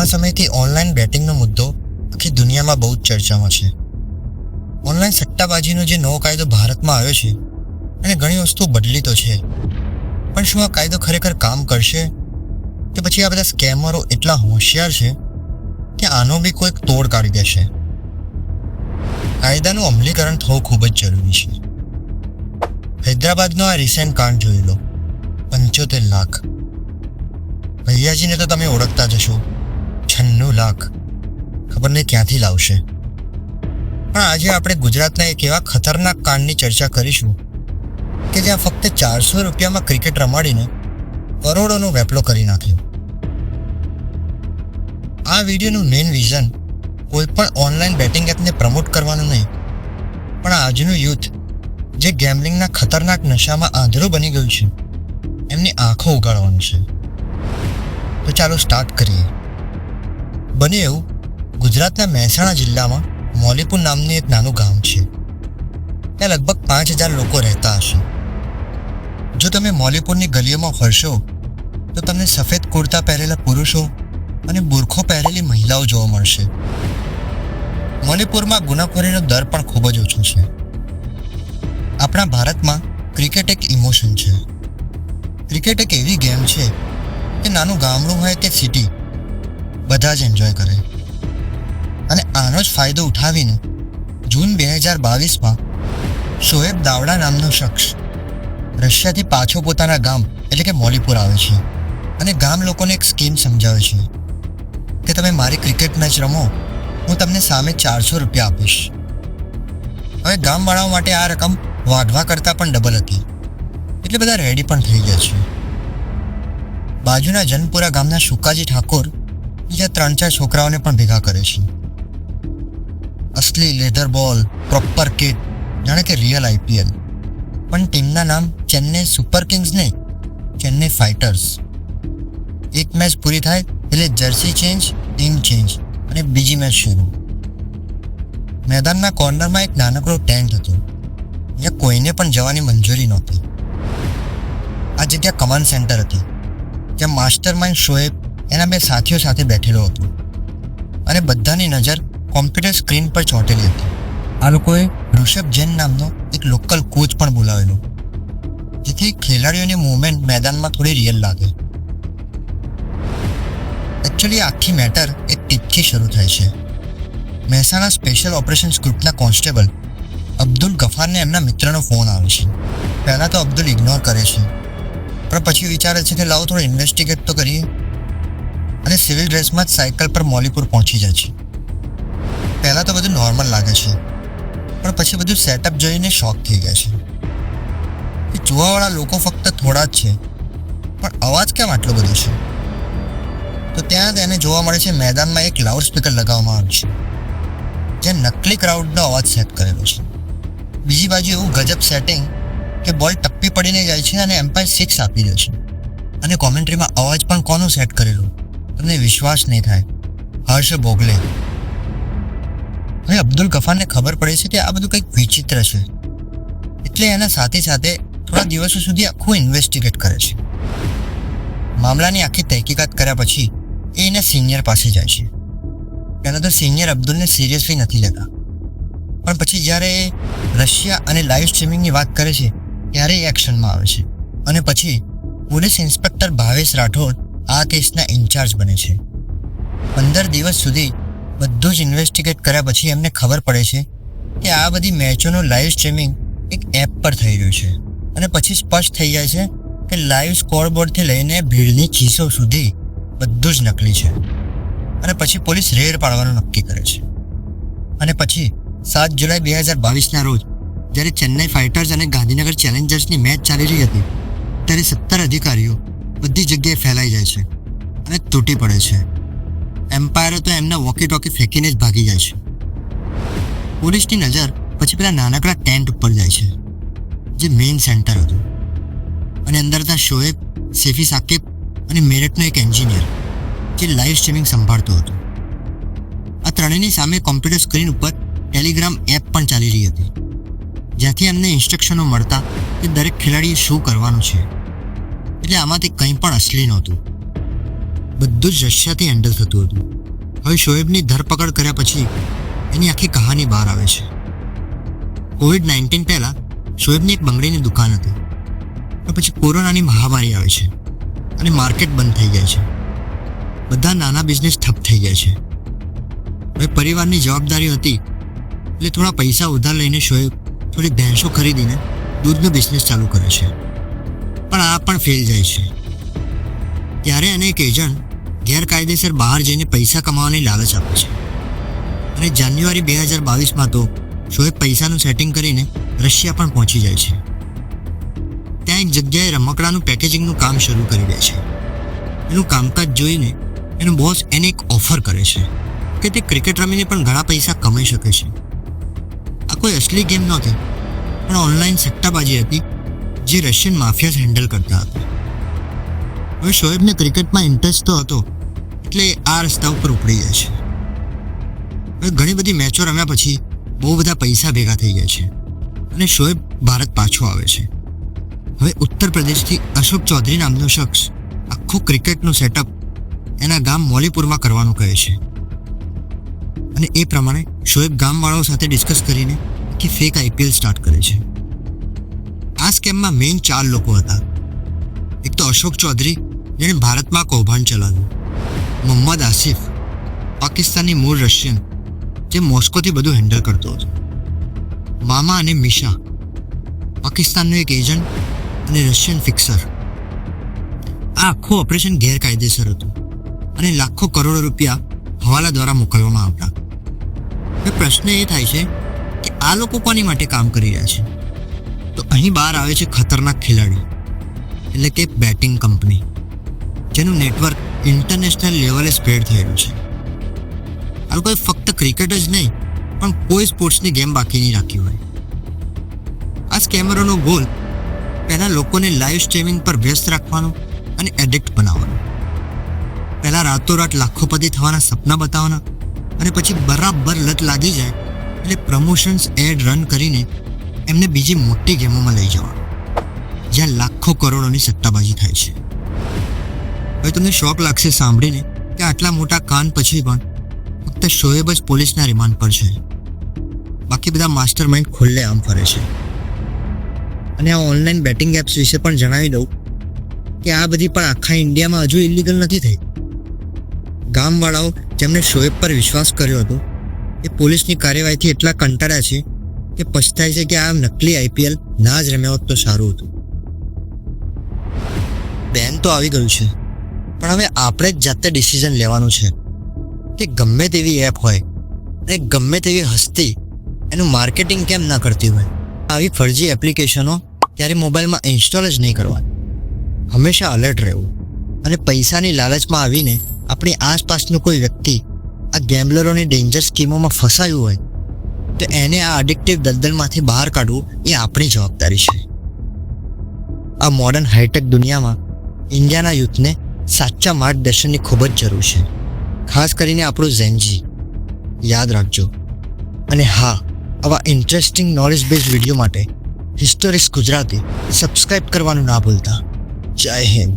ઘણા સમયથી ઓનલાઈન બેટિંગનો મુદ્દો આખી દુનિયામાં બહુ જ ચર્ચામાં છે. ઓનલાઈન સટ્ટાબાજીનો જે નવો કાયદો ભારતમાં આવ્યો છે અને ઘણી વસ્તુઓ બદલી તો છે, પણ શું આ કાયદો ખરેખર કામ કરશે કે પછી આ બધા સ્કેમરો એટલા હોશિયાર છે કે આનો બી કોઈક તોડ કાઢી દેશે? કાયદાનું અમલીકરણ થવું ખૂબ જ જરૂરી છે. હૈદરાબાદનો આ રિસેન્ટ કાંડ જોઈ લો. 75 લાખ. ભૈયાજીને તો તમે ઓળખતા જ હશો. 96 લાખ ખબર નહીં ક્યાંથી લાવશે. પણ આજે આપણે ગુજરાતના એક એવા ખતરનાક કાંડની ચર્ચા કરીશું કે જ્યાં ફક્ત 400 રૂપિયામાં ક્રિકેટ રમાડીને કરોડોનો વેપલો કરી નાખ્યો. આ વિડીયોનું મેઇન વિઝન કોઈ પણ ઓનલાઈન બેટિંગ એપને પ્રમોટ કરવાનું નહીં, પણ આજનું યુથ જે ગેમ્બલિંગના ખતરનાક નશામાં આંધળું બની ગયું છે એમની આંખો ઉગાડવાનું છે. તો ચાલો સ્ટાર્ટ કરીએ. બને એવું ગુજરાતના મહેસાણા જિલ્લામાં મૌલીપુર નામનું એક નાનું ગામ છે. ત્યાં લગભગ 5000 લોકો રહેતા હશે. જો તમે મૌલીપુરની ગલીઓમાં ફરશો તો તમને સફેદ કુર્તા પહેરેલા પુરુષો અને બુરખો પહેરેલી મહિલાઓ જોવા મળશે. મૌલીપુરમાં ગુનાખોરીનો દર પણ ખૂબ જ ઓછો છે. આપણા ભારતમાં ક્રિકેટ એક ઇમોશન છે. ક્રિકેટ એક એવી ગેમ છે કે નાનું ગામડું હોય કે સિટી, બધા જ એન્જોય કરે. અને આનો જ ફાયદો ઉઠાવીને જૂન 2022માં શોએબ દાવડા નામનો શખ્સ રશિયાથી પાછો પોતાના ગામ એટલે કે મૌલીપુર આવે છે અને ગામ લોકોને એક સ્કીમ સમજાવે છે કે તમે મારી ક્રિકેટ મેચ રમો, હું તમને સામે 400 રૂપિયા આપીશ. હવે ગામવાળાઓ માટે આ રકમ વાઢવા કરતાં પણ ડબલ હતી, એટલે બધા રેડી પણ થઈ ગયા છે. બાજુના જનપુરા ગામના શુકાજી ઠાકોર બીજા 3-4 છોકરાઓને પણ ભેગા કરે છે. અસલી લેધર બોલ, પ્રોપર કિટ, જાણે કે રિયલ IPL. પણ ટીમના નામ ચેન્નઈ સુપર કિંગ્સ નહીં, ચેન્નઈ ફાઇટર્સ. એક મેચ પૂરી થાય એટલે જર્સી ચેન્જ, ટીમ ચેન્જ અને બીજી મેચ શરૂ. મેદાનના કોર્નરમાં એક નાનકડો ટેન્ટ હતો જ્યાં કોઈને પણ જવાની મંજૂરી નહોતી. આ જગ્યા કમાન્ડ સેન્ટર હતી, જ્યાં માસ્ટર માઇન્ડ શોએબ એના 2 સાથીઓ સાથે બેઠેલો હતો અને બધાની નજર કોમ્પ્યુટર સ્ક્રીન પર ચોંટેલી હતી. આ લોકોએ ઋષભ જૈન નામનો એક લોકલ કોચ પણ બોલાવેલો, જેથી ખેલાડીઓની મૂવમેન્ટ મેદાનમાં થોડી રિયલ લાગે. એકચ્યુઅલી આખી મેટર એક ટીપથી શરૂ થાય છે. મહેસાણા સ્પેશિયલ ઓપરેશન્સ ગ્રુપના કોન્સ્ટેબલ અબ્દુલ ગફારને એમના મિત્રનો ફોન આવે છે. પહેલાં તો અબ્દુલ ઇગ્નોર કરે છે, પણ પછી વિચારે છે કે લાવો થોડું ઇન્વેસ્ટિગેટ તો કરીએ, અને સિવિલ ડ્રેસમાં જ સાયકલ પર મૌલીપુર પહોંચી જાય છે. પહેલાં તો બધું નોર્મલ લાગે છે, પણ પછી બધું સેટઅપ જોઈને શોક થઈ ગયા છે. એ જોવાવાળા લોકો ફક્ત થોડા જ છે, પણ અવાજ કેમ આટલો બધો છે? તો ત્યાં તેને જોવા મળે છે મેદાનમાં એક લાઉડ સ્પીકર લગાવવામાં આવ્યું છે, જે નકલી ક્રાઉડનો અવાજ સેટ કરેલો છે. બીજી બાજુ એવું ગજબ સેટિંગ કે બોલ ટપ્પી પડીને જાય છે અને એમ્પાયર 6 આપી દે છે. અને કોમેન્ટ્રીમાં અવાજ પણ કોનો સેટ કરેલો તમને વિશ્વાસ નહીં થાય, હર્ષ ભોગલે. હવે અબ્દુલ ગફારને ખબર પડે છે કે આ બધું કંઈક વિચિત્ર છે, એટલે એના સાથે સાથે થોડા દિવસો સુધી આખું ઇન્વેસ્ટિગેટ કરે છે. મામલાની આખી તહેકીકાત કર્યા પછી એ એના સિનિયર પાસે જાય છે. પહેલાં તો સિનિયર અબ્દુલને સિરિયસલી નથી લેતા, પણ પછી જ્યારે એ રશિયા અને લાઈવ સ્ટ્રીમિંગની વાત કરે છે ત્યારે એ એક્શનમાં આવે છે. અને પછી પોલીસ ઇન્સ્પેક્ટર ભાવેશ રાઠોડ આ કેસના ઇન્ચાર્જ બને છે. 15 દિવસ સુધી બધું જ ઇન્વેસ્ટિગેટ કર્યા પછી એમને ખબર પડે છે કે આ બધી મેચોનું લાઈવ સ્ટ્રીમિંગ એક એપ પર થઈ રહ્યું છે. અને પછી સ્પષ્ટ થઈ જાય છે કે લાઈવ સ્કોરબોર્ડથી લઈને ભીડની ચીસો સુધી બધું જ નકલી છે. અને પછી પોલીસ રેડ પાડવાનું નક્કી કરે છે. અને પછી 7 જુલાઈ 2022ના રોજ જ્યારે ચેન્નઈ ફાઇટર્સ અને ગાંધીનગર ચેલેન્જર્સની મેચ ચાલી રહી હતી, ત્યારે 17 અધિકારીઓ બધી જગ્યાએ ફેલાઈ જાય છે અને તૂટી પડે છે. એમ્પાયરો તો એમના વોકી ટોકી ફેંકીને જ ભાગી જાય છે. પોલીસની નજર પછી પેલા નાનકડા ટેન્ટ ઉપર જાય છે, જે મેઇન સેન્ટર હતું. અને અંદર ત્યાં શોએબ, સેફી સાકિબ અને મેરઠનો એક એન્જિનિયર જે લાઈવ સ્ટ્રીમિંગ સંભાળતો હતો. આ ત્રણેયની સામે કોમ્પ્યુટર સ્ક્રીન ઉપર ટેલિગ્રામ એપ પણ ચાલી રહી હતી, જ્યાંથી એમને ઇન્સ્ટ્રક્શનો મળતા કે દરેક ખેલાડીએ શું કરવાનું છે. એટલે આમાંથી કંઈ પણ અસલી નહોતું. બધું જ રશિયાથી હેન્ડલ થતું હતું. હવે શોએબની ધરપકડ કર્યા પછી એની આખી કહાની બહાર આવે છે. COVID-19 પહેલાં શોએબની એક બંગડીની દુકાન હતી. પણ પછી કોરોનાની મહામારી આવે છે અને માર્કેટ બંધ થઈ જાય છે. બધા નાના બિઝનેસ ઠપ થઈ જાય છે. હવે પરિવારની જવાબદારી હતી એટલે થોડા પૈસા ઉધાર લઈને શોએબ થોડી ભેંસો ખરીદીને દૂધનો બિઝનેસ ચાલુ કરે છે. પણ આ પણ ફેલ જાય છે. ત્યારે એને એક એજન્ટ ગેરકાયદેસર બહાર જઈને પૈસા કમાવાની લાલચ આપે છે અને જાન્યુઆરી 2022માં તો શોએબ પૈસાનું સેટિંગ કરીને રશિયા પણ પહોંચી જાય છે. ત્યાં એક જગ્યાએ રમકડાનું પેકેજિંગનું કામ શરૂ કરી દે છે. એનું કામકાજ જોઈને એનો બોસ એને એક ઓફર કરે છે કે તે ક્રિકેટ રમીને પણ ઘણા પૈસા કમાઈ શકે છે. આ કોઈ અસલી ગેમ નહોતી, પણ ઓનલાઈન સટ્ટાબાજી હતી જે રશિયન માફિયાઝ હેન્ડલ કરતા હતા. હવે શોએબને ક્રિકેટમાં ઇન્ટરેસ્ટ તો હતો એટલે આ રસ્તા ઉપર ઉપડી જાય છે. હવે ઘણી બધી મેચો રમ્યા પછી બહુ બધા પૈસા ભેગા થઈ જાય છે અને શોએબ ભારત પાછો આવે છે. હવે ઉત્તર પ્રદેશથી અશોક ચૌધરી નામનો શખ્સ આખું ક્રિકેટનું સેટઅપ એના ગામ મોલીપુરમાં કરવાનું કહે છે અને એ પ્રમાણે શોએબ ગામવાળાઓ સાથે ડિસ્કસ કરીને કે ફેક IPL સ્ટાર્ટ કરે છે. આ સ્કેમમાં મેઇન 4 લોકો હતા. એક તો અશોક ચૌધરી, જેણે ભારતમાં કૌભાંડ ચલાવ્યું. મોહમ્મદ આસિફ, પાકિસ્તાની મૂળ રશિયન, જે મોસ્કોથી બધું હેન્ડલ કરતો હતો. મામા અને મિશા, પાકિસ્તાનનો એક એજન્ટ અને રશિયન ફિક્સર. આ આખું ઓપરેશન ગેરકાયદેસર હતું અને લાખો કરોડો રૂપિયા હવાલા દ્વારા મોકલવામાં આવતા. હવે પ્રશ્ન એ થાય છે કે આ લોકો કોની માટે કામ કરી રહ્યા છે? તો અહીં બહાર આવે છે ખતરનાક ખેલાડી, એટલે કે બેટિંગ કંપની, જેનું નેટવર્ક ઇન્ટરનેશનલ લેવલે સ્પ્રેડ થયેલું છે. આ લોકોએ ફક્ત ક્રિકેટ જ નહીં પણ કોઈ સ્પોર્ટ્સની ગેમ બાકી નહીં રાખી હોય. આ સ્કેમરોનો ગોલ પહેલાં લોકોને લાઈવ સ્ટ્રીમિંગ પર વ્યસ્ત રાખવાનો અને એડિક્ટ બનાવવાનો. પહેલાં રાતોરાત લાખોપતિ થવાના સપના બતાવવાના અને પછી બરાબર લત લાગી જાય એટલે પ્રમોશન્સ એડ રન કરીને એમને બીજી મોટી ગેમોમાં લઈ જવાનું, જ્યાં લાખો કરોડોની સટ્ટાબાજી થાય છે. હવે તમને શોક લાગશે સાંભળીને કે આટલા મોટા કાન પછી પણ ફક્ત શોએબ જ પોલીસના રિમાન્ડ પર છે. બાકી બધા માસ્ટર માઇન્ડ ખુલ્લે આમ ફરે છે. અને આ ઓનલાઈન બેટિંગ એપ્સ વિશે પણ જણાવી દઉં કે આ બધી પણ આખા ઇન્ડિયામાં હજુ ઇલીગલ નથી થઈ. ગામવાળાઓ જેમણે શોએબ પર વિશ્વાસ કર્યો હતો એ પોલીસની કાર્યવાહીથી એટલા કંટાળ્યા છે કે પછતાય છે કે આ નકલી IPL ના જ રમ્યા હોત તો સારું હતું. બેન તો આવી ગયું છે, પણ હવે આપણે જ જાતે ડિસિઝન લેવાનું છે કે ગમે તેવી એપ હોય અને ગમે તેવી હસ્તી એનું માર્કેટિંગ કેમ ના કરતી હોય, આવી ફરજી એપ્લિકેશનો ત્યારે મોબાઈલમાં ઇન્સ્ટોલ જ નહીં કરવાની. હંમેશા અલર્ટ રહેવું અને પૈસાની લાલચમાં આવીને આપણી આસપાસનું કોઈ વ્યક્તિ આ ગેમ્બલરોની ડેન્જર સ્કીમોમાં ફસાયું હોય તો એને આ એડિક્ટિવ દલદલમાંથી બહાર કાઢવું એ આપણી જવાબદારી છે. આ મોડર્ન હાઈટેક દુનિયામાં ઇન્ડિયાના યુથને સાચા માર્ગદર્શનની ખૂબ જ જરૂર છે, ખાસ કરીને આપણું ઝેનજી. યાદ રાખજો. અને હા, આવા ઇન્ટરેસ્ટિંગ નોલેજ બેઝ વિડીયો માટે હિસ્ટોરિક્સ ગુજરાતી સબસ્ક્રાઇબ કરવાનું ના ભૂલતા. જય હિન્દ.